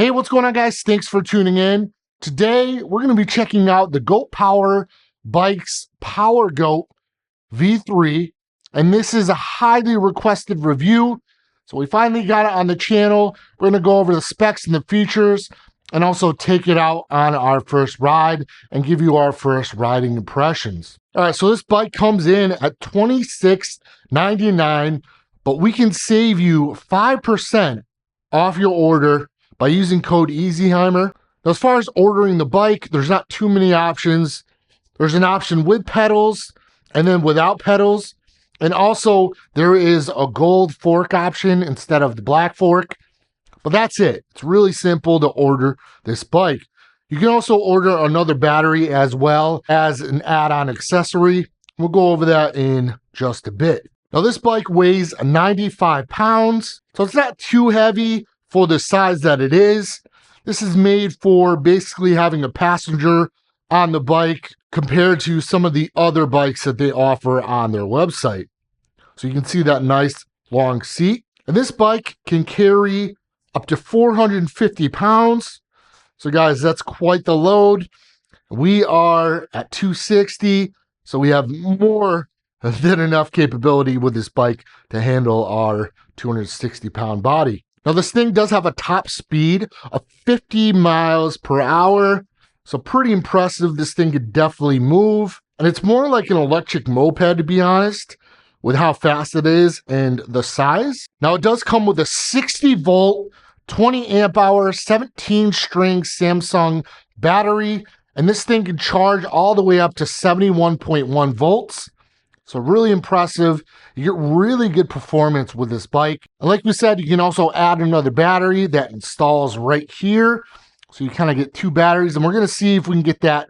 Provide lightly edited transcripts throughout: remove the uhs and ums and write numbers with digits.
Hey, what's going on, guys? Thanks for tuning in. Today, we're going to be checking out the Goat Power Bikes Power Goat V3, and this is a highly requested review. So we finally got it on the channel. We're going to go over the specs and the features, and also take it out on our first ride and give you our first riding impressions. All right, so this bike comes in at $26.99, but we can save you 5% off your order by using code EASYHEIMER. Now, as far as ordering the bike, there's not too many options. There's an option with pedals and then without pedals. And also there is a gold fork option instead of the black fork. But that's it. It's really simple to order this bike. You can also order another battery as well as an add-on accessory. We'll go over that in just a bit. Now, this bike weighs 95 pounds, so it's not too heavy for the size that it is. This is made for basically having a passenger on the bike compared to some of the other bikes that they offer on their website. So you can see that nice long seat. And this bike can carry up to 450 pounds. So guys, that's quite the load. We are at 260, so we have more than enough capability with this bike to handle our 260 pound body. Now, this thing does have a top speed of 50 miles per hour. So pretty impressive. This thing could definitely move. And it's more like an electric moped, to be honest, with how fast it is and the size. Now, it does come with a 60 volt, 20 amp hour, 17 string Samsung battery. And this thing can charge all the way up to 71.1 volts. So really impressive. You get really good performance with this bike. And like we said, you can also add another battery that installs right here. So you kind of get two batteries, and we're going to see if we can get that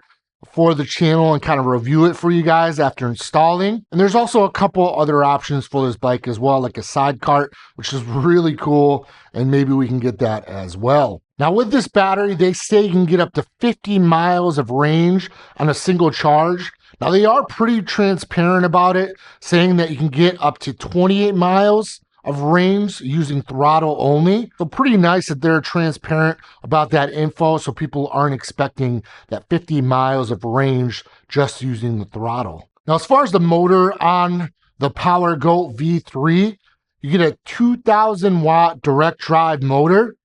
for the channel and kind of review it for you guys after installing. And there's also a couple other options for this bike as well, like a side cart, which is really cool. And maybe we can get that as well. Now, with this battery, they say you can get up to 50 miles of range on a single charge. Now, they are pretty transparent about it, saying that you can get up to 28 miles of range using throttle only. So pretty nice that they're transparent about that info, so people aren't expecting that 50 miles of range just using the throttle. Now, as far as the motor on the Power Goat V3, you get a 2,000 watt direct drive motor,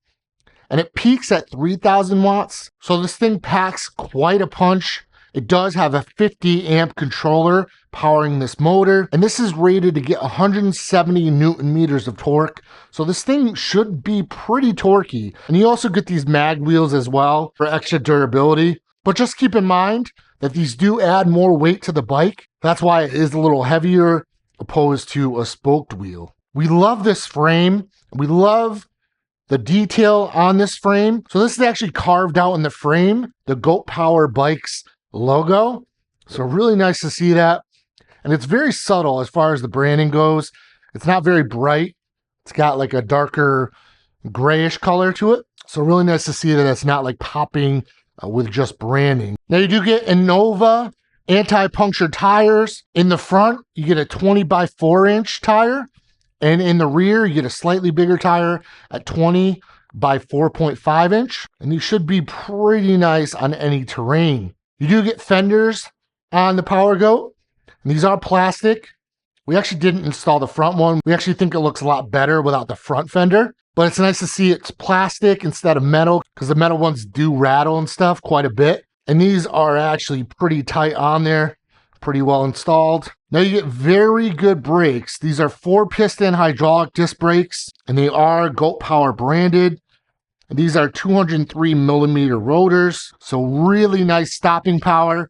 and it peaks at 3,000 watts. So this thing packs quite a punch. It does have a 50 amp controller powering this motor, and this is rated to get 170 Newton meters of torque. So this thing should be pretty torquey. And you also get these mag wheels as well for extra durability. But just keep in mind that these do add more weight to the bike. That's why it is a little heavier opposed to a spoked wheel. We love this frame. We love the detail on this frame. So this is actually carved out in the frame, the Goat Power Bikes logo. So really nice to see that. And it's very subtle as far as the branding goes. It's not very bright. It's got like a darker grayish color to it. So really nice to see that it's not like popping with just branding. Now, you do get Innova anti-puncture tires. In the front, you get a 20 by 4 inch tire. And in the rear, you get a slightly bigger tire at 20 by 4.5 inch. And these should be pretty nice on any terrain. You do get fenders on the Power Goat. And these are plastic. We actually didn't install the front one. We actually think it looks a lot better without the front fender. But it's nice to see it's plastic instead of metal, because the metal ones do rattle and stuff quite a bit. And these are actually pretty tight on there, pretty well installed. Now, you get very good brakes. These are 4-piston hydraulic disc brakes, and they are Goat Power branded. And these are 203 millimeter rotors, so really nice stopping power.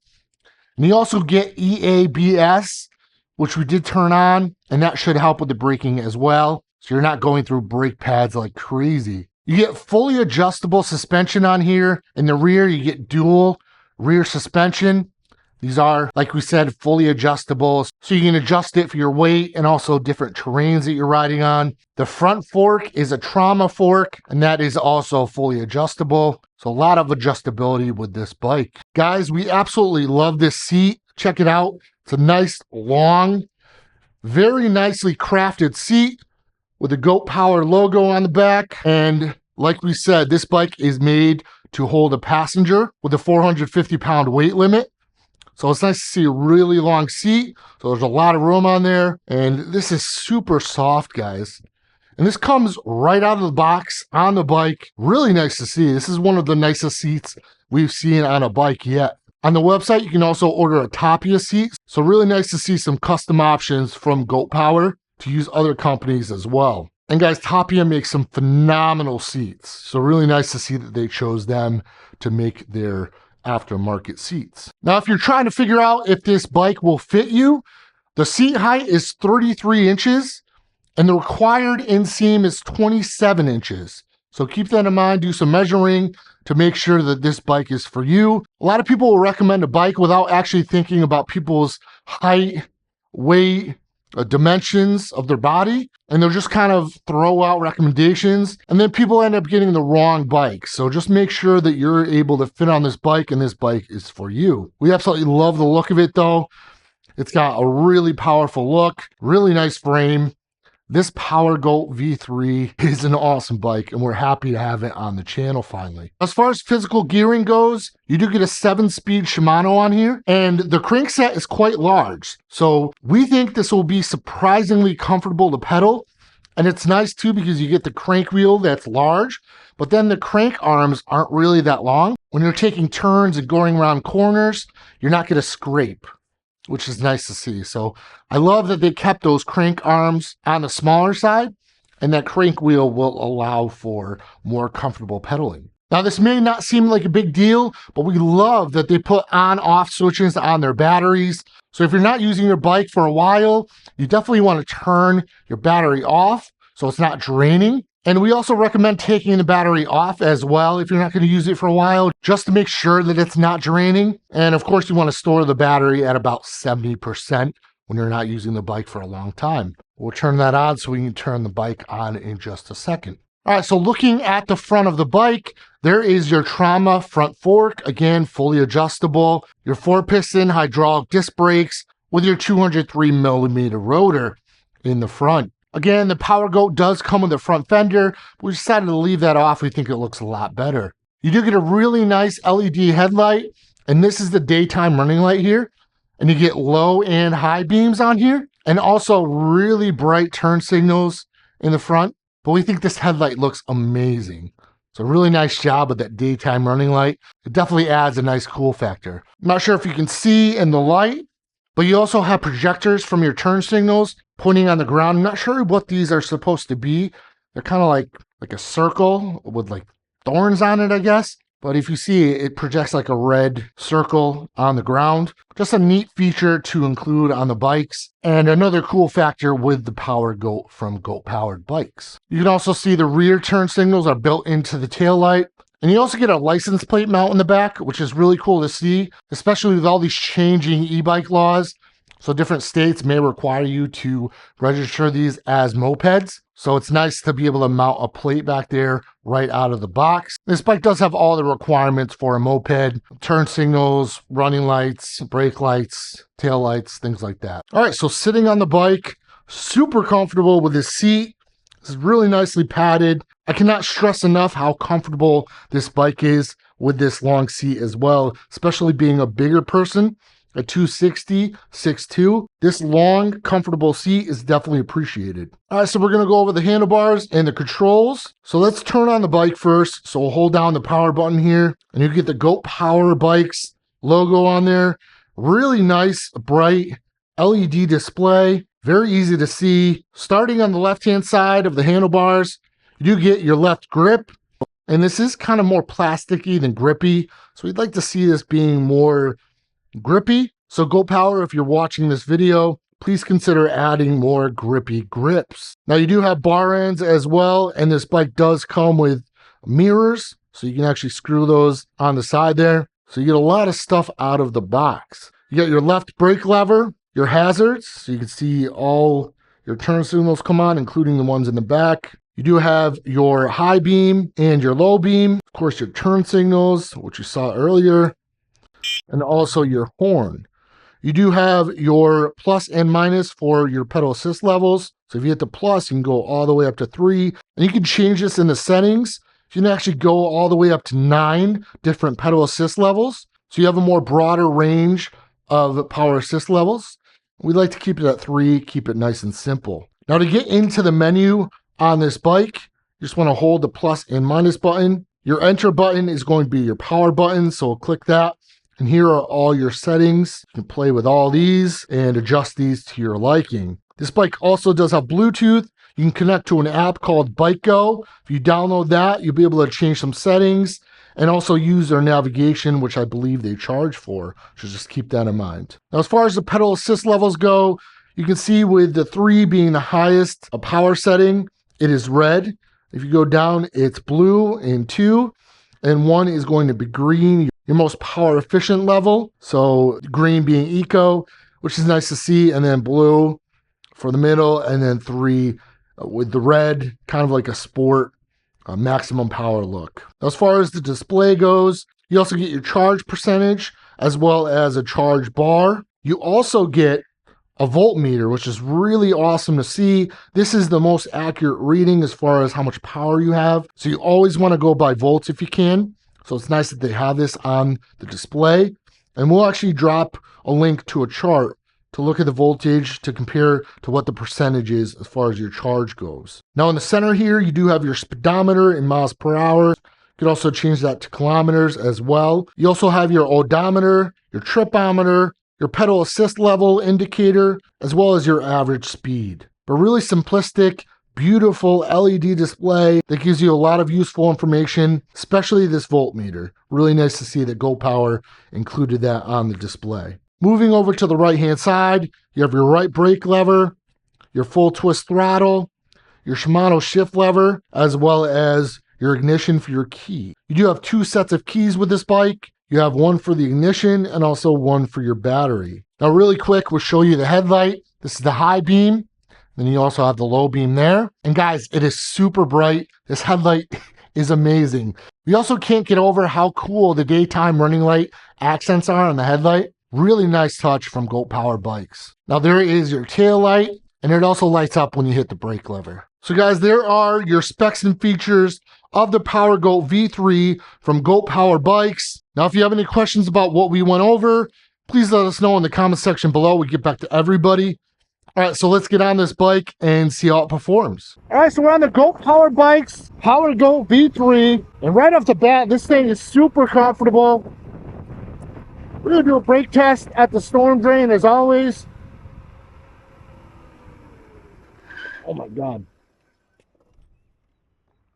And you also get EABS, which we did turn on, and that should help with the braking as well. So you're not going through brake pads like crazy. You get fully adjustable suspension on here. In the rear, you get dual rear suspension. These are, like we said, fully adjustable, so you can adjust it for your weight and also different terrains that you're riding on. The front fork is a trauma fork, and that is also fully adjustable. So a lot of adjustability with this bike. Guys, we absolutely love this seat. Check it out. It's a nice, long, very nicely crafted seat with the Goat Power logo on the back. And Like we said, this bike is made to hold a passenger with a 450-pound weight limit. So it's nice to see a really long seat. So there's a lot of room on there. And this is super soft, guys. And this comes right out of the box on the bike. Really nice to see. This is one of the nicest seats we've seen on a bike yet. On the website, you can also order a Tapia seat. So really nice to see some custom options from Goat Power to use other companies as well. And guys, Tapia makes some phenomenal seats. So really nice to see that they chose them to make their aftermarket seats. Now, if you're trying to figure out if this bike will fit you, the seat height is 33 inches and the required inseam is 27 inches. So keep that in mind, do some measuring to make sure that this bike is for you. A lot of people will recommend a bike without actually thinking about people's height, weight, dimensions of their body, and they'll just kind of throw out recommendations, and then people end up getting the wrong bike. So just make sure that you're able to fit on this bike and this bike is for you. We absolutely love the look of it though. It's got a really powerful look, really nice frame. This Power Goat V3 is an awesome bike, and we're happy to have it on the channel finally. As far as physical gearing goes, you do get a 7-speed Shimano on here, and the crankset is quite large. So we think this will be surprisingly comfortable to pedal, and it's nice too because you get the crank wheel that's large, but then the crank arms aren't really that long. When you're taking turns and going around corners, you're not going to scrape, which is nice to see. So I love that they kept those crank arms on the smaller side, and that crank wheel will allow for more comfortable pedaling. Now, this may not seem like a big deal, but we love that they put on-off switches on their batteries. So if you're not using your bike for a while, you definitely want to turn your battery off so it's not draining. And we also recommend taking the battery off as well if you're not going to use it for a while, just to make sure that it's not draining. And of course, you want to store the battery at about 70% when you're not using the bike for a long time. We'll turn that on so we can turn the bike on in just a second. All right, so looking at the front of the bike, there is your Trauma front fork, again, fully adjustable, your 4-piston hydraulic disc brakes with your 203mm rotor in the front. Again, the Power Goat does come with a front fender, but we decided to leave that off. We think it looks a lot better. You do get a really nice LED headlight, and this is the daytime running light here. And you get low and high beams on here, and also really bright turn signals in the front. But we think this headlight looks amazing. It's a really nice job with that daytime running light. It definitely adds a nice cool factor. I'm not sure if you can see in the light, but you also have projectors from your turn signals pointing on the ground. I'm not sure what these are supposed to be. They're kind of like a circle with like thorns on it, I guess. But if you see it, it projects like a red circle on the ground. Just a neat feature to include on the bikes. And another cool factor with the Power Goat from Goat Powered Bikes. You can also see the rear turn signals are built into the taillight. And you also get a license plate mount in the back, which is really cool to see, especially with all these changing e-bike laws. So different states may require you to register these as mopeds. So it's nice to be able to mount a plate back there right out of the box. This bike does have all the requirements for a moped: turn signals, running lights, brake lights, tail lights, things like that. All right, so sitting on the bike, super comfortable with this seat. This is really nicely padded. I cannot stress enough how comfortable this bike is with this long seat as well, especially being a bigger person. At 260, 6'2", this long, comfortable seat is definitely appreciated. All right, so we're gonna go over the handlebars and the controls. So let's turn on the bike first. So we'll hold down the power button here, and you get the Goat Power Bikes logo on there. Really nice, bright LED display, very easy to see. Starting on the left-hand side of the handlebars, you do get your left grip, and this is kind of more plasticky than grippy. So we'd like to see this being more grippy. So Goat Power, if you're watching this video, please consider adding more grippy grips. Now you do have bar ends as well, and this bike does come with mirrors, so you can actually screw those on the side there. So you get a lot of stuff out of the box. You got your left brake lever, your hazards, so you can see all your turn signals come on, including the ones in the back. You do have your high beam and your low beam. Of course, your turn signals, which you saw earlier, and also your horn. You do have your plus and minus for your pedal assist levels. So if you hit the plus, you can go all the way up to 3. And you can change this in the settings You can actually go all the way up to 9 different pedal assist levels. So you have a more broader range of power assist levels. We like to keep it at 3, keep it nice and simple. Now to get into the menu on this bike, you just want to hold the plus and minus button. Your enter button is going to be your power button, so we'll click that. And here are all your settings. You can play with all these and adjust these to your liking. This bike also does have Bluetooth. You can connect to an app called Bike Go. If you download that, you'll be able to change some settings and also use their navigation, which I believe they charge for. So just keep that in mind. Now, as far as the pedal assist levels go, you can see with the 3 being the highest power setting, it is red. If you go down, it's blue and 2, and 1 is going to be green, your most power efficient level. So green being eco, which is nice to see, and then blue for the middle, and then 3 with the red, kind of like a sport maximum power look. As far as the display goes, you also get your charge percentage as well as a charge bar. You also get a voltmeter, which is really awesome to see. This is the most accurate reading as far as how much power you have. So you always want to go by volts if you can. So it's nice that they have this on the display. And we'll actually drop a link to a chart to look at the voltage to compare to what the percentage is as far as your charge goes. Now in the center here, you do have your speedometer in miles per hour. You can also change that to kilometers as well. You also have your odometer, your tripometer, your pedal assist level indicator, as well as your average speed. But really simplistic, beautiful LED display that gives you a lot of useful information, especially this voltmeter. Really nice to see that Go Power included that on the display. Moving over to the right-hand side, you have your right brake lever, your full twist throttle, your Shimano shift lever, as well as your ignition for your key. You do have 2 sets of keys with this bike. You have one for the ignition and also one for your battery. Now really quick, we'll show you the headlight. This is the high beam. Then you also have the low beam there. And guys, it is super bright. This headlight is amazing. We also can't get over how cool the daytime running light accents are on the headlight. Really nice touch from Go Power bikes. Now there is your tail light, and it also lights up when you hit the brake lever. So guys, there are your specs and features of the PowerGoat V3 from Go Power bikes. Now, if you have any questions about what we went over, please let us know in the comment section below. We get back to everybody. All right, so let's get on this bike and see how it performs. All right, so we're on the Go Power bikes, PowerGoat V3, and right off the bat, this thing is super comfortable. We're gonna do a brake test at the storm drain as always. Oh my God.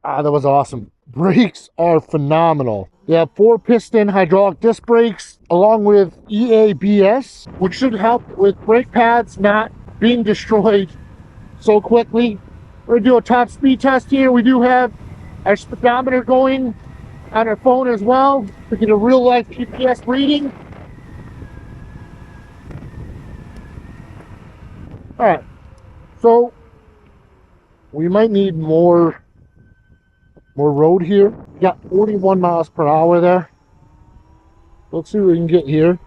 That was awesome. Brakes are phenomenal. They have 4-piston hydraulic disc brakes along with EABS, which should help with brake pads not being destroyed so quickly. We're gonna do a top speed test here. We do have our speedometer going on our phone as well to get a real life GPS reading. All right, so we might need more road here. We got 41 miles per hour there. Let's see what we can get here.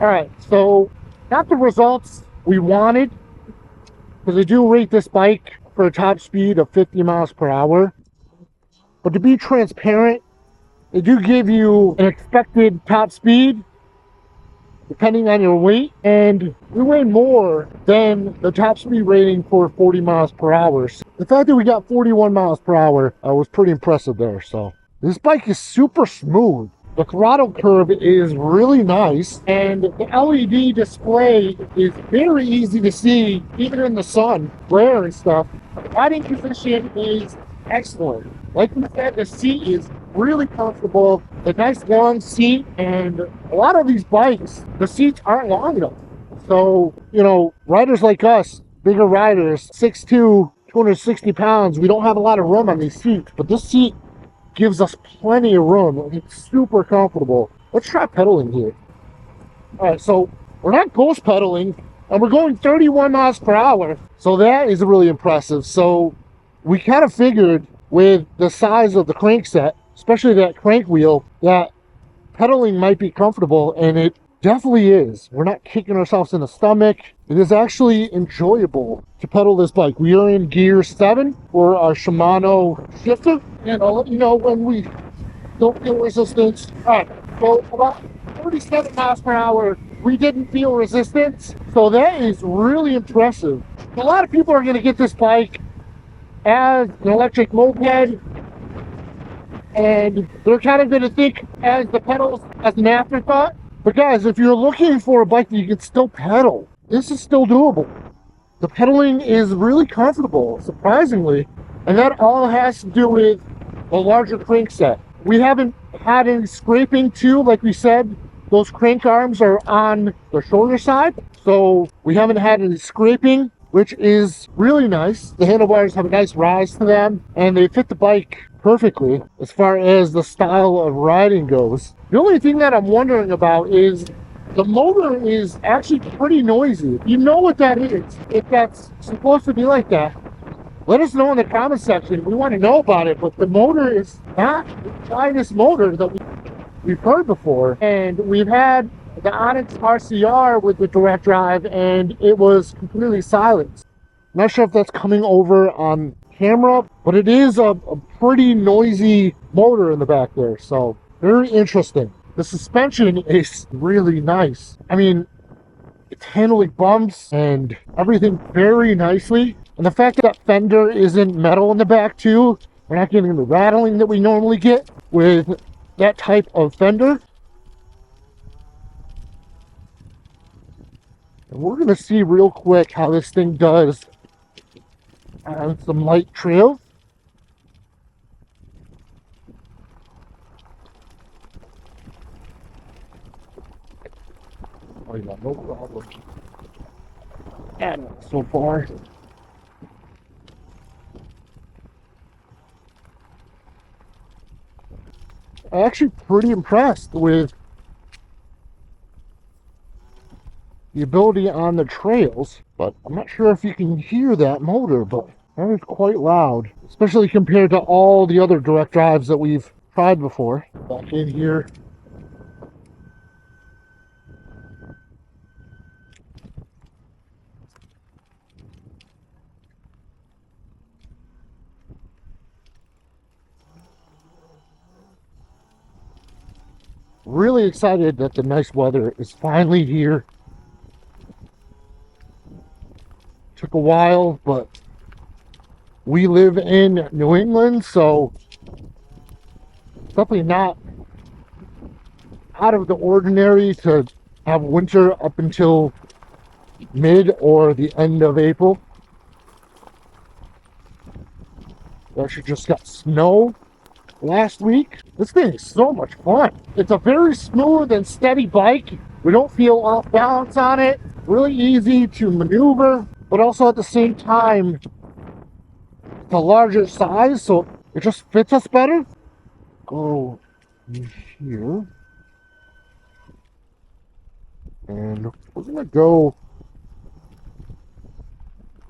All right, so not the results we wanted, because I do rate this bike for a top speed of 50 miles per hour. But to be transparent, they do give you an expected top speed depending on your weight, and we weigh more than the top speed rating for 40 miles per hour. So the fact that we got 41 miles per hour was pretty impressive there. So this bike is super smooth. The throttle curve is really nice, and the LED display is very easy to see, even in the sun, glare and stuff. The riding position is excellent. Like we said, the seat is really comfortable. A nice long seat, and a lot of these bikes, the seats aren't long enough. So, you know, riders like us, bigger riders, 6'2", 260 pounds, we don't have a lot of room on these seats, but this seat gives us plenty of room. It's super comfortable. Let's try pedaling here. All right, so we're not ghost pedaling, and we're going 31 miles per hour. So that is really impressive. So we kind of figured with the size of the crankset, especially that crank wheel, that pedaling might be comfortable, and it definitely is. We're not kicking ourselves in the stomach. It is actually enjoyable to pedal this bike. We are in gear 7 for our Shimano shifter, and I'll let you know when we don't feel resistance. All right, so about 37 miles per hour, we didn't feel resistance, so that is really impressive. A lot of people are going to get this bike as an electric moped, and they're kind of going to think as the pedals as an afterthought. But guys, if you're looking for a bike that you can still pedal, this is still doable. The pedaling is really comfortable, surprisingly, and that all has to do with a larger crankset. We haven't had any scraping too, like we said. Those crank arms are on the shorter side, so we haven't had any scraping, which is really nice. The handlebars have a nice rise to them, and they fit the bike perfectly as far as the style of riding goes. The only thing that I'm wondering about is the motor is actually pretty noisy. If you know what that is, if that's supposed to be like that, let us know in the comment section. We want to know about it, but the motor is not the finest motor that we've heard before. And we've had the Onyx RCR with the direct drive, and it was completely silent. I'm not sure if that's coming over on camera, but it is a pretty noisy motor in the back there, so very interesting. The suspension is really nice. I mean, it's handling bumps and everything very nicely. And the fact that fender isn't metal in the back too, we're not getting the rattling that we normally get with that type of fender. And we're gonna see real quick how this thing does on some light trails. Oh yeah, no problem. And so far. I'm actually pretty impressed with the ability on the trails, but I'm not sure if you can hear that motor, but that is quite loud, especially compared to all the other direct drives that we've tried before. Back in here. Really excited that the nice weather is finally here. Took a while, but we live in New England, so it's definitely not out of the ordinary to have winter up until mid or the end of April. We actually just got snow last week. This thing is so much fun. It's a very smooth and steady bike. We don't feel off balance on it. Really easy to maneuver, but also at the same time, it's a larger size, so it just fits us better. Go in here. And we're gonna go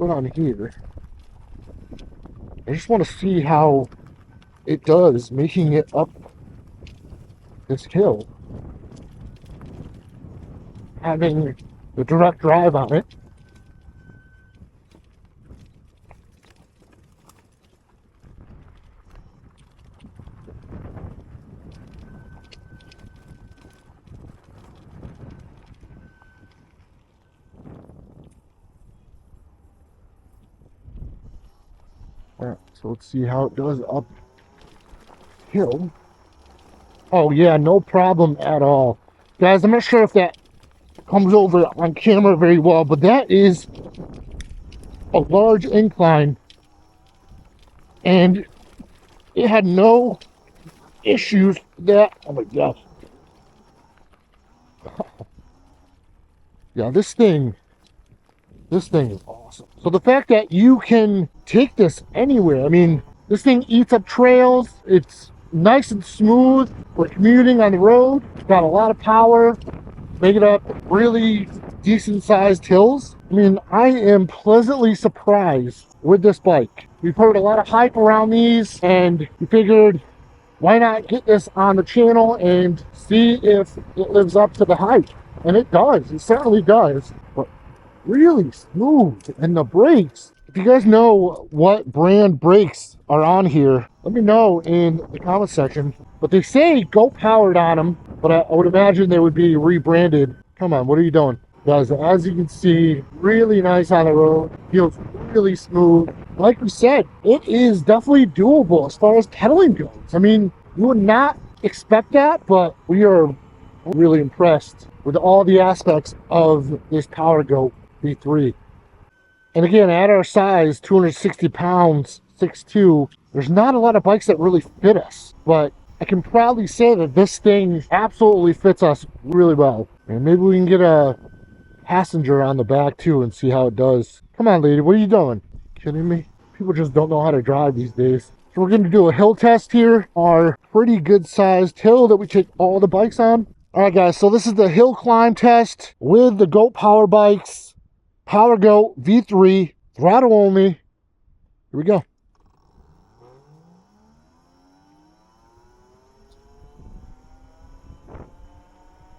on here. I just want to see how it does making it up this hill, having the direct drive on it. Alright, so let's see how it does up hill. Oh yeah, no problem at all. Guys, I'm not sure if that comes over on camera very well, but that is a large incline, and it had no issues that, oh my gosh. Yeah, this thing is awesome. So the fact that you can take this anywhere, I mean, this thing eats up trails. It's nice and smooth. We're commuting on the road. It's got a lot of power. make it up really decent sized hills. I mean, I am pleasantly surprised with this bike. We've heard a lot of hype around these, and we figured, why not get this on the channel and see if it lives up to the hype? And it does. It certainly does. But really smooth. And the brakes, if you guys know what brand brakes are on here, let me know in the comment section. But they say go powered on them, but I would imagine they would be rebranded. Come on, what are you doing? Guys, as you can see, really nice on the road. Feels really smooth. Like we said, it is definitely doable as far as pedaling goes. I mean, you would not expect that, but we are really impressed with all the aspects of this PowerGo V3. And again, at our size, 260 pounds, 6'2", there's not a lot of bikes that really fit us, but I can proudly say that this thing absolutely fits us really well. And maybe we can get a passenger on the back too and see how it does. Come on, lady, what are you doing? Kidding me? People just don't know how to drive these days. So we're going to do a hill test here. Our pretty good sized hill that we take all the bikes on. All right, guys, so this is the hill climb test with the GOAT Power Bikes PowerGo V3 throttle only. Here we go.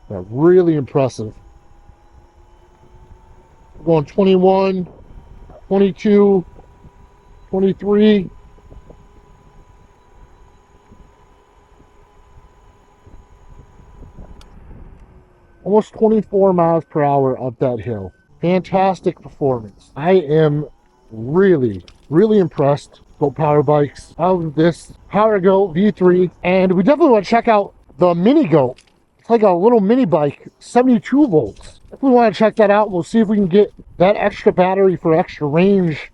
Yeah, really impressive. We're going 21, 22, 23. Almost 24 miles per hour up that hill. Fantastic performance. I am really impressed with Power Bikes of this PowerGo V3. And we definitely want to check out the Mini Goat. It's like a little mini bike, 72 volts. If we want to check that out, we'll see if we can get that extra battery for extra range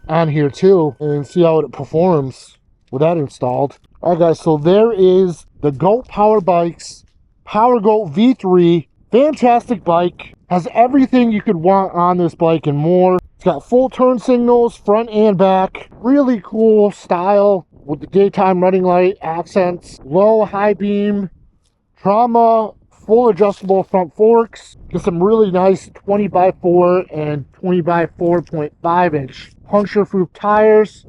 on here too and see how it performs with that installed. All right, guys, so there is the GOAT Power Bikes PowerGo V3. Fantastic bike. Has everything you could want on this bike and more. It's got full turn signals, front and back. Really cool style with the daytime running light accents. Low, high beam, trauma, full adjustable front forks. Get some really nice 20x4 and 20x4.5 inch puncture-proof tires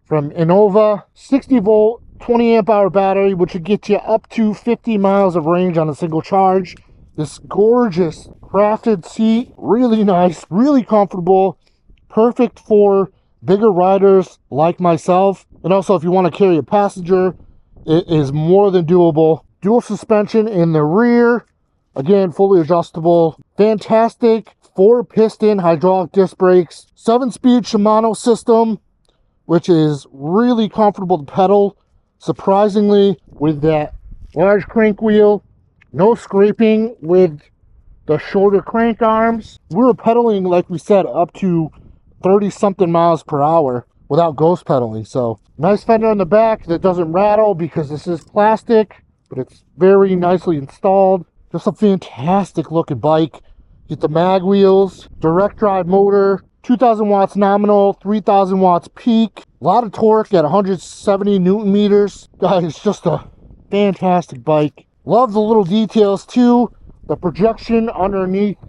from Innova. 60 volt, 20 amp hour battery, which would get you up to 50 miles of range on a single charge. This gorgeous crafted seat, really nice, really comfortable, perfect for bigger riders like myself. And also if you want to carry a passenger, it is more than doable. Dual suspension in the rear, again, fully adjustable. Fantastic 4-piston hydraulic disc brakes, 7-speed Shimano system, which is really comfortable to pedal. Surprisingly, with that large crank wheel, no scraping with the shorter crank arms. We were pedaling, like we said, up to 30-something miles per hour without ghost pedaling. So nice fender on the back that doesn't rattle because this is plastic, but it's very nicely installed. Just a fantastic looking bike. Get the mag wheels, direct drive motor, 2,000 watts nominal, 3,000 watts peak. A lot of torque at 170 Newton meters. Guys, it's just a fantastic bike. Love the little details too. The projection underneath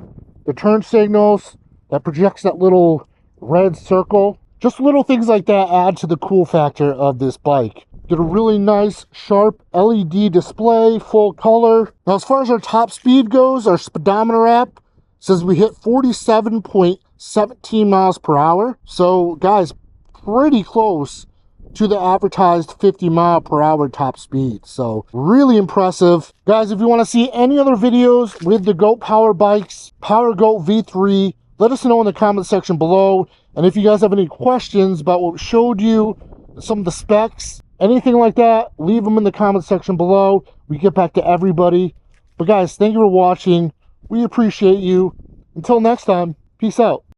the turn signals that projects that little red circle. Just little things like that add to the cool factor of this bike. Get a really nice sharp LED display, full color. Now as far as our top speed goes, our speedometer app says we hit 47.17 miles per hour. So guys, pretty close to the advertised 50 mile per hour top speed. So really impressive. Guys, if you want to see any other videos with the GOAT Power Bikes PowerGo V3, let us know in the comment section below. And if you guys have any questions about what we showed you, some of the specs, anything like that, leave them in the comment section below. We get back to everybody. But guys, thank you for watching. We appreciate you. Until next time, peace out.